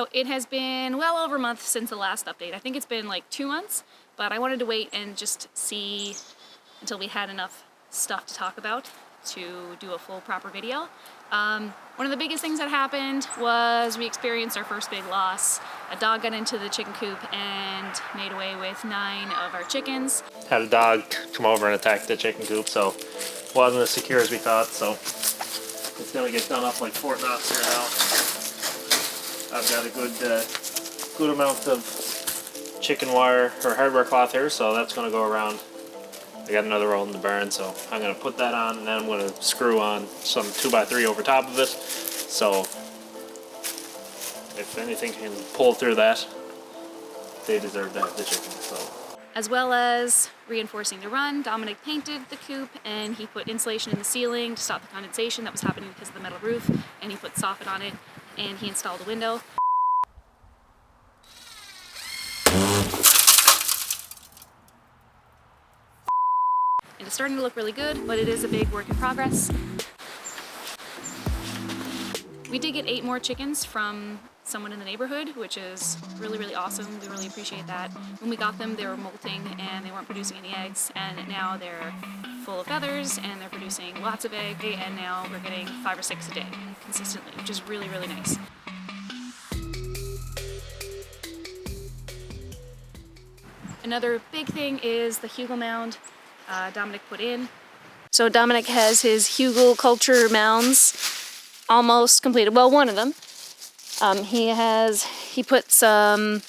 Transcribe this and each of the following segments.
So it has been well over a month since the last update. I think it's been like 2 months, but I wanted to wait and just see until we had enough stuff to talk about to do a full proper video. One of the biggest things that happened was we experienced our first big loss. A dog got into the chicken coop and made away with 9 of our chickens. Had a dog come over and attack the chicken coop, so it wasn't as secure as we thought, so it's gonna get done up like Fort Knox here now. I've got a good amount of chicken wire or hardware cloth here, so that's gonna go around. I got another roll in the barn, so I'm going to put that on, and then I'm going to screw on some 2x3 over top of it, so if anything can pull through that, they deserve to have the chicken. So, as well as reinforcing the run, Dominic painted the coop, and he put insulation in the ceiling to stop the condensation that was happening because of the metal roof, and he put soffit on it, and he installed a window. And it's starting to look really good, but it is a big work in progress. We did get 8 more chickens from someone in the neighborhood, which is really, really awesome. We really appreciate that. When we got them, they were molting and they weren't producing any eggs, and now they're full of feathers and they're producing lots of eggs, and now we're getting 5 or 6 a day consistently, which is really, really nice. Another big thing is the Hugel mound Dominic put in. So Dominic has his Hugelkultur mounds almost completed. Well, one of them. He put some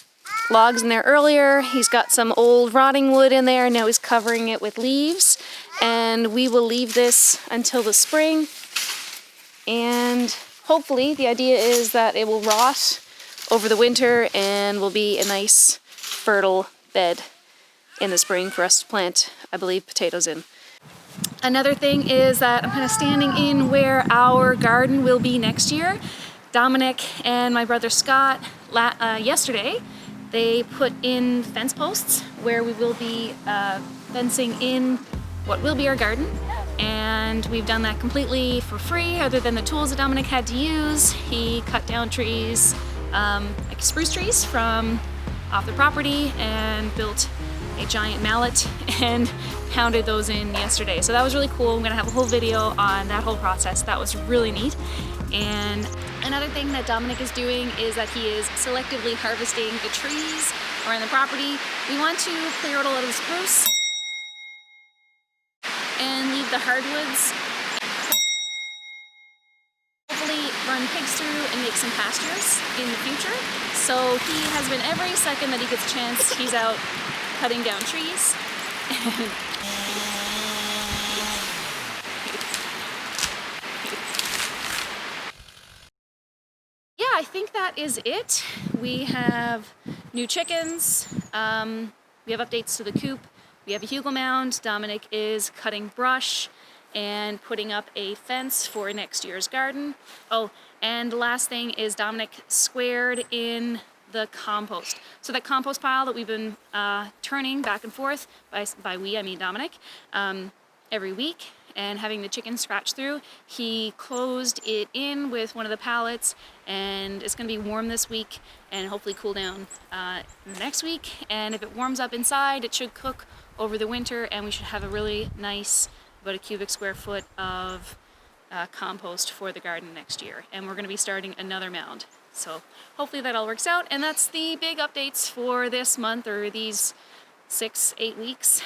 logs in there earlier. He's got some old rotting wood in there. Now he's covering it with leaves. And we will leave this until the spring. And hopefully the idea is that it will rot over the winter and will be a nice fertile bed in the spring for us to plant, I believe, potatoes in. Another thing is that I'm kind of standing in where our garden will be next year. Dominic and my brother Scott, yesterday, they put in fence posts where we will be fencing in what will be our garden. And we've done that completely for free, other than the tools that Dominic had to use. He cut down trees, like spruce trees from off the property, and built a giant mallet and pounded those in yesterday. So that was really cool. I'm gonna have a whole video on that whole process. That was really neat. And another thing that Dominic is doing is that he is selectively harvesting the trees around the property. We want to clear out a lot of the spruce and leave the hardwoods. Hopefully run pigs through and make some pastures in the future. So he has been, every second that he gets a chance, he's out cutting down trees. Yeah, I think that is it. We have new chickens. We have updates to the coop. We have a Hugel mound. Dominic is cutting brush and putting up a fence for next year's garden. Oh, and the last thing is Dominic squared in the compost. So that compost pile that we've been turning back and forth, by we I mean Dominic, every week, and having the chickens scratch through, he closed it in with one of the pallets, and it's going to be warm this week and hopefully cool down next week. And if it warms up inside, it should cook over the winter, and we should have a really nice, about a cubic square foot of compost for the garden next year. And we're going to be starting another mound. So hopefully that all works out, and that's the big updates for this month, or these 6-8 weeks.